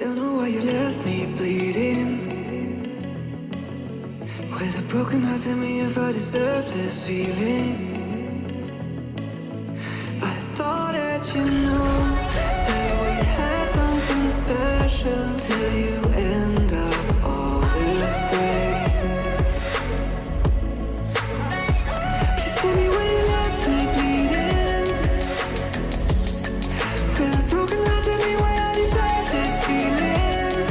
Don't know why you left me bleeding. With a broken heart, tell me if I deserve this feeling. I thought that you know that we had something special till you end up all this way. Please tell me why you left me bleeding. With a broken heart, tell me why I deserve this feeling.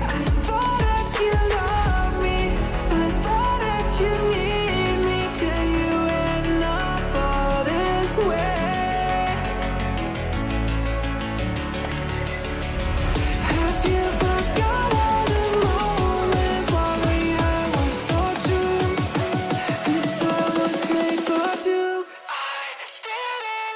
I thought that you loved me, I thought that you need me till you end up all this way. Have you forgot all the moments while we had was so true? This world was made for two. I did it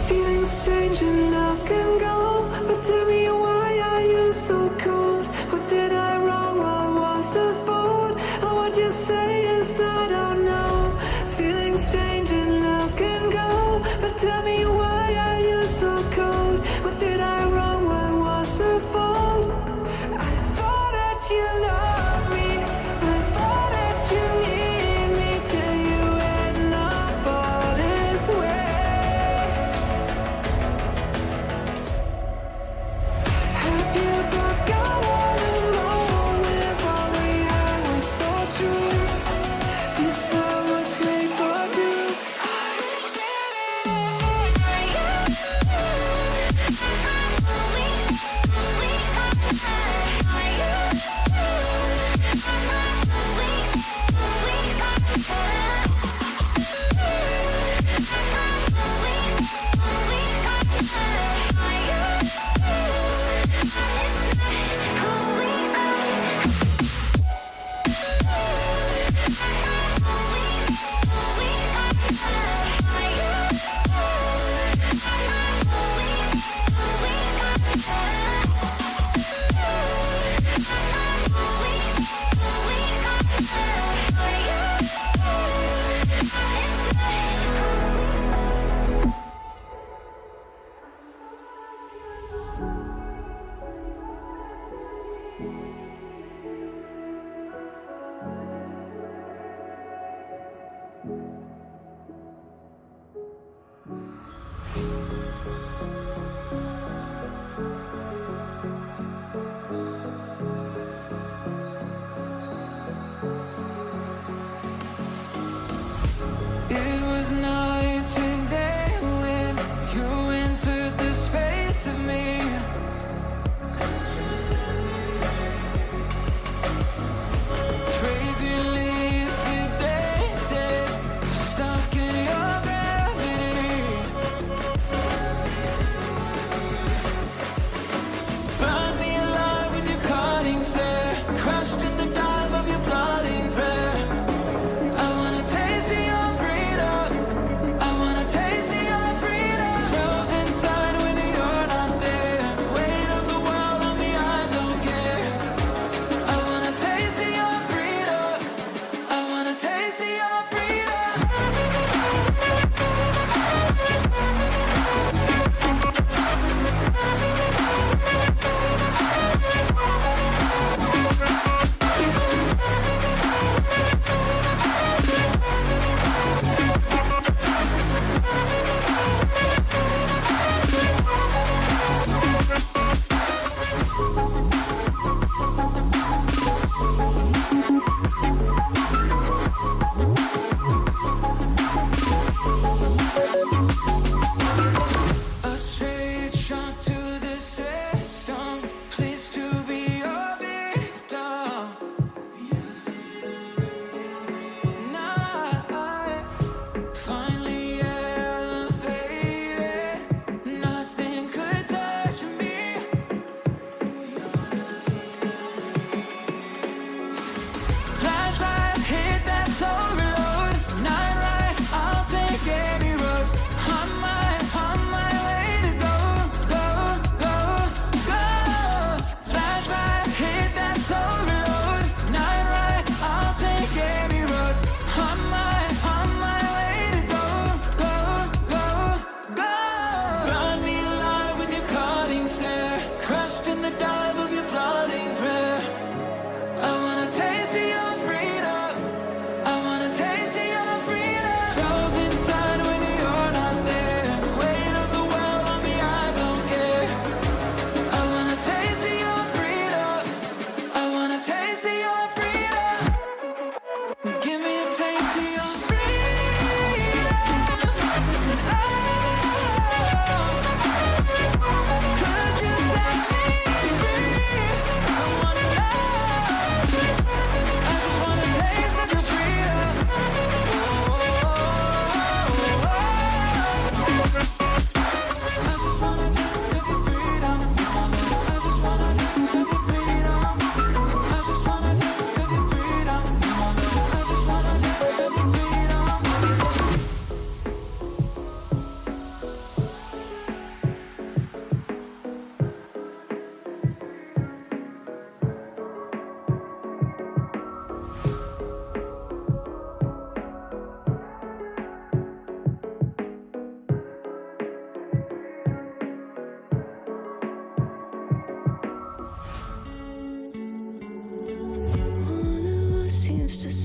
Feelings change and love can go, but tell me why are you so cold? What did I wrong? What was the fault? Or what you say is I don't know. Feelings change and love can go, but tell me why are you so cold? What did I wrong? What was the fault? I thought that you loved me, I thought that you need me till you end up all this way.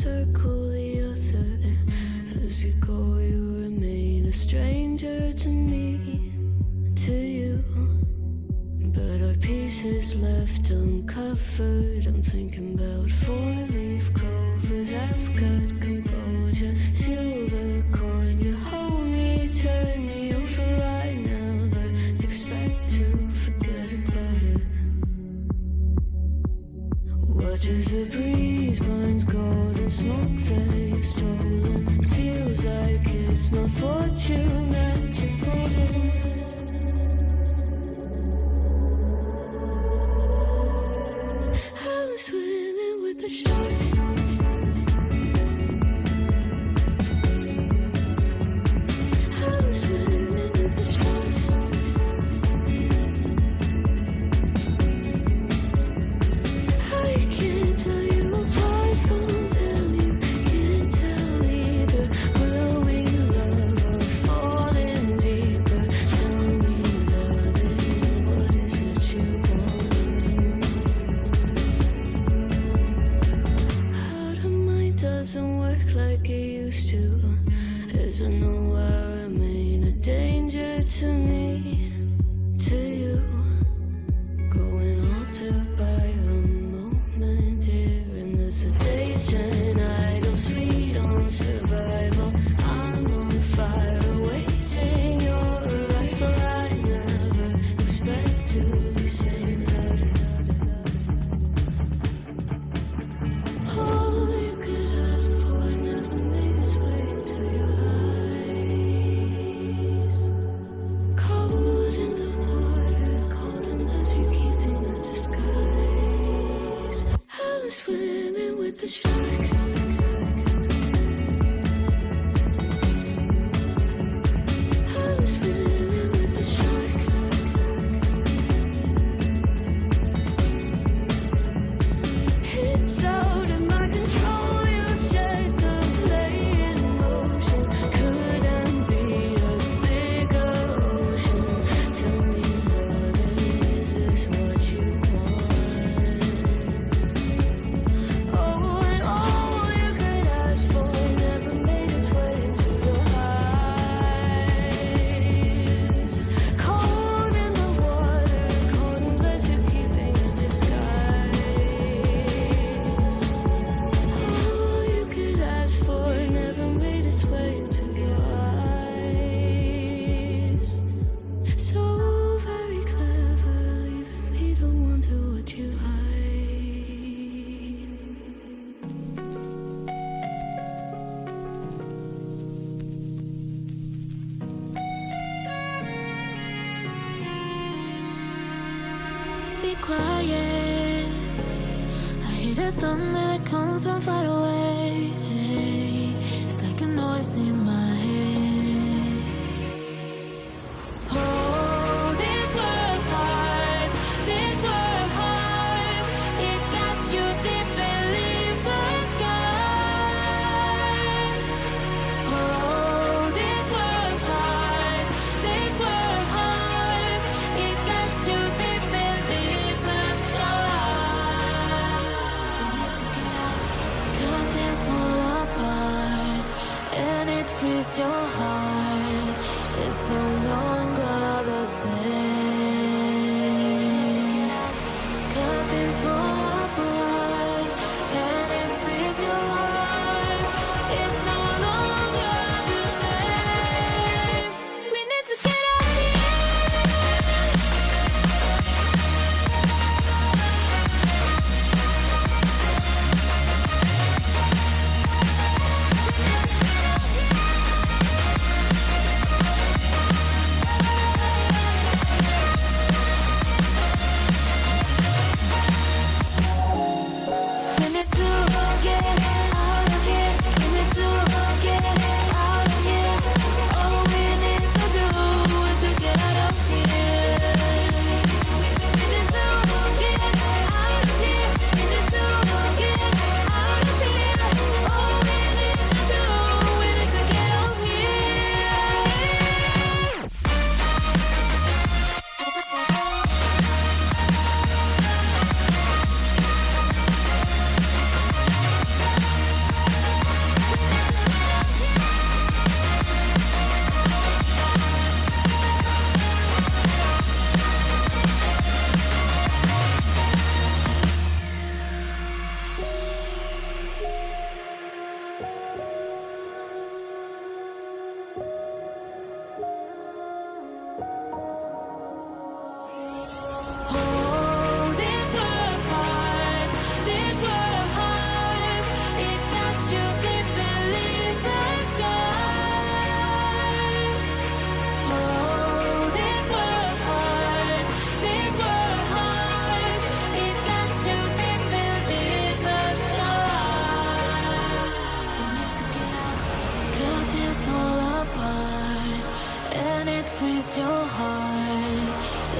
circle the other. As you go, you remain a stranger to me, to you. But our pieces left uncovered. I'm thinking about four-leaf clovers. I've got composure, silver coin. You hold me, turn me over right now, but expect to forget about it. Watch as the breeze burns gold and smoke that you've stolen. Feels like it's my fortune that you're folding. I'm swimming with the sharks. I'm swimming with the sharks. I can't tell you apart from them. You can't tell either. Will we love or fall in deeper? Tell me, darling, what is it you want? How the mind doesn't work like it used to. As I know I remain a danger to me, to you. Growing altered by the moment here in the sedation. Idle sweet on survival. I'm on fire, waiting your arrival. I never expect to be saying without it. All you could ask for never made its way into your eyes. Cold in the water, cold unless you keep in a disguise. I'm swimming with the sharks. I'm swimming with the sharks. It's out of my control. You set the play in motion. Couldn't be a bigger ocean. Tell me, darling, is this what you want? Oh, and all you could ask for never made its way into your eyes. Cold in the water, cold unless you're keeping a disguise. All you could ask for never made its way into your eyes. So very clever, leaving me to wonder what you hide. Be quiet. I hear the thunder that comes from far away. It's like a noise in my head. Oh, this world hurts. This world hurts. It cuts you deep and leaves the sky. Oh, this world hurts. This world hurts. It cuts you deep and leaves the sky. We need to get out. 'Cause things fall apart and it frees your heart.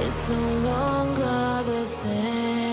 It's no longer the same.